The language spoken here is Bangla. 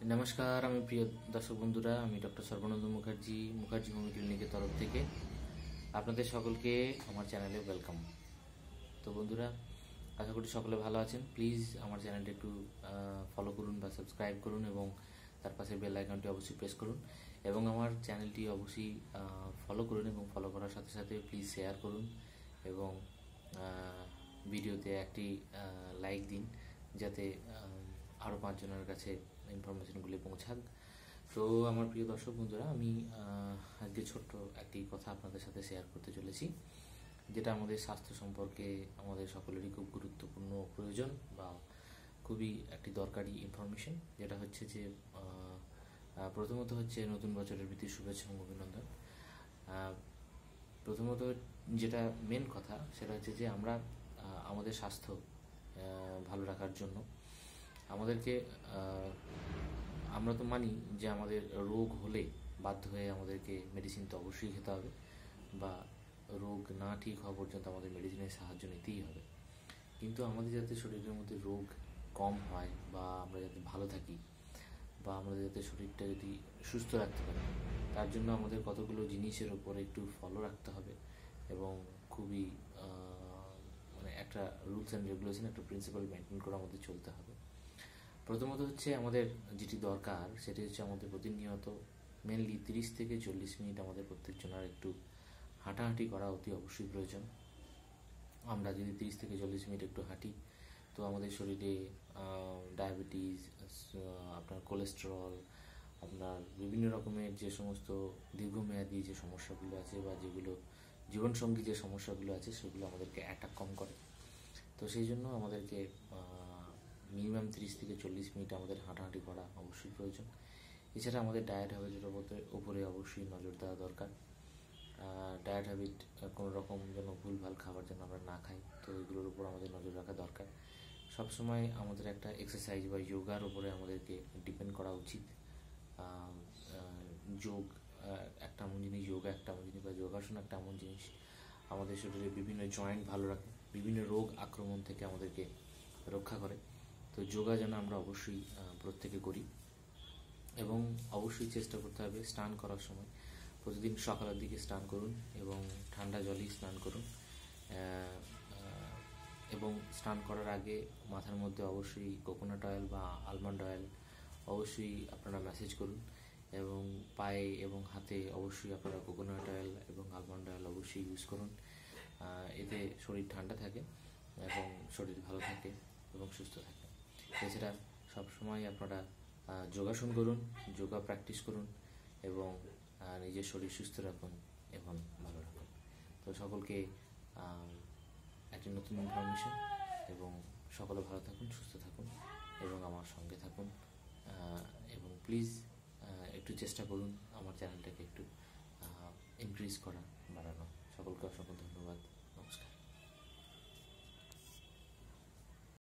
নমস্কার, আমি প্রিয় দর্শক বন্ধুরা, আমি ডক্টর সর্বানন্দ মুখার্জি হোমিও ক্লিনিকের তরফ থেকে আপনাদের সকলকে আমার চ্যানেলে ওয়েলকাম। তো বন্ধুরা, আশা করি সকলে ভালো আছেন। প্লিজ আমার চ্যানেলটা একটু ফলো করুন বা সাবস্ক্রাইব করুন এবং তার পাশে বেল আইকনটি অবশ্যই প্রেস করুন এবং আমার চ্যানেলটি অবশ্যই ফলো করুন এবং ফলো করার সাথে সাথে প্লিজ শেয়ার করুন এবং ভিডিওতে একটি লাইক দিন, যাতে আরও 5 জনের কাছে ইনফরমেশনগুলি পৌঁছাক। তো আমার প্রিয় দর্শক বন্ধুরা, আমি আজকে ছোট্ট একটি কথা আপনাদের সাথে শেয়ার করতে চলেছি, যেটা আমাদের স্বাস্থ্য সম্পর্কে আমাদের সকলেরই খুব গুরুত্বপূর্ণ প্রয়োজন বা খুবই একটি দরকারি ইনফরমেশন। যেটা হচ্ছে যে প্রথমত হচ্ছে নতুন বছরের প্রীতি শুভেচ্ছা এবং অভিনন্দন। প্রথমত যেটা মেন কথা সেটা হচ্ছে যে আমরা আমাদের স্বাস্থ্য ভালো রাখার জন্য আমাদেরকে আমরা তো মানি যে আমাদের রোগ হলে বাধ্য হয়ে আমাদেরকে মেডিসিন তো অবশ্যই খেতে হবে, বা রোগ না ঠিক হওয়া পর্যন্ত আমাদের মেডিসিনের সাহায্য নিতেই হবে। কিন্তু আমাদের যাতে শরীরের মধ্যে রোগ কম হয় বা আমরা যাতে ভালো থাকি বা আমাদের যাতে শরীরটা যদি সুস্থ রাখতে পারি, তার জন্য আমাদের কতগুলো জিনিসের উপর একটু ফলো রাখতে হবে এবং খুবই মানে একটা রুলস অ্যান্ড রেগুলেশন, একটা প্রিন্সিপাল মেনটেন করে আমাদের চলতে হবে। প্রথমত হচ্ছে আমাদের যেটি দরকার সেটি হচ্ছে আমাদের প্রতিনিয়ত মেনলি 30 থেকে 40 মিনিট আমাদের প্রত্যেকজনের একটু হাঁটাহাঁটি করা অতি অবশ্যই প্রয়োজন। আমরা যদি 30 থেকে 40 মিনিট একটু হাঁটি, তো আমাদের শরীরে ডায়াবেটিস, আপনার কোলেস্টেরল, আপনার বিভিন্ন রকমের যে সমস্ত দীর্ঘমেয়াদী যে সমস্যাগুলো আছে বা যেগুলো জীবনসঙ্গী যে সমস্যাগুলো আছে সেগুলো আমাদেরকে অ্যাটাক কম করে। তো সেই জন্য আমাদেরকে মিনিমাম 30 থেকে 40 মিনিট আমাদের হাঁটাহাঁটি করা অবশ্যই প্রয়োজন। এছাড়া আমাদের ডায়েট হ্যাবিটের উপরে অবশ্যই নজর দেওয়া দরকার। ডায়েট হ্যাবিট কোনো রকম যেন ভুলভাল খাবার যেন আমরা না খাই, তো এগুলোর উপর আমাদের নজর রাখা দরকার। সবসময় আমাদের একটা এক্সারসাইজ বা যোগার উপরে আমাদেরকে ডিপেন্ড করা উচিত। যোগ একটা এমন জিনিস, যোগা একটা এমন জিনিস বা যোগাসন একটা এমন জিনিস আমাদের শরীরে বিভিন্ন জয়েন্ট ভালো রাখে, বিভিন্ন রোগ আক্রমণ থেকে আমাদেরকে রক্ষা করে। তো যোগা যেন আমরা অবশ্যই প্রত্যেকে করি এবং অবশ্যই চেষ্টা করতে হবে স্নান করার সময় প্রতিদিন সকালের দিকে স্নান করুন এবং ঠান্ডা জলেই স্নান করুন। এবং স্নান করার আগে মাথার মধ্যে অবশ্যই কোকোনাট অয়েল বা আলমন্ড অয়েল অবশ্যই আপনারা ম্যাসেজ করুন এবং পায়ে এবং হাতে অবশ্যই আপনারা কোকোনাট অয়েল এবং আলমন্ড অয়েল অবশ্যই ইউজ করুন। এতে শরীর ঠান্ডা থাকে এবং শরীর ভালো থাকে এবং সুস্থ থাকে। এছাড়া সবসময় আপনারা যোগাসন করুন, যোগা প্র্যাকটিস করুন এবং নিজের শরীর সুস্থ রাখুন এবং ভালো রাখুন। তো সকলকে একটি নতুন ইনফরমেশন, এবং সকলে ভালো থাকুন, সুস্থ থাকুন এবং আমার সঙ্গে থাকুন। এবং প্লিজ একটু চেষ্টা করুন আমার চ্যানেলটাকে একটু ইনক্রিজ করা, বাড়ানো। সকলকে অসংখ্য ধন্যবাদ।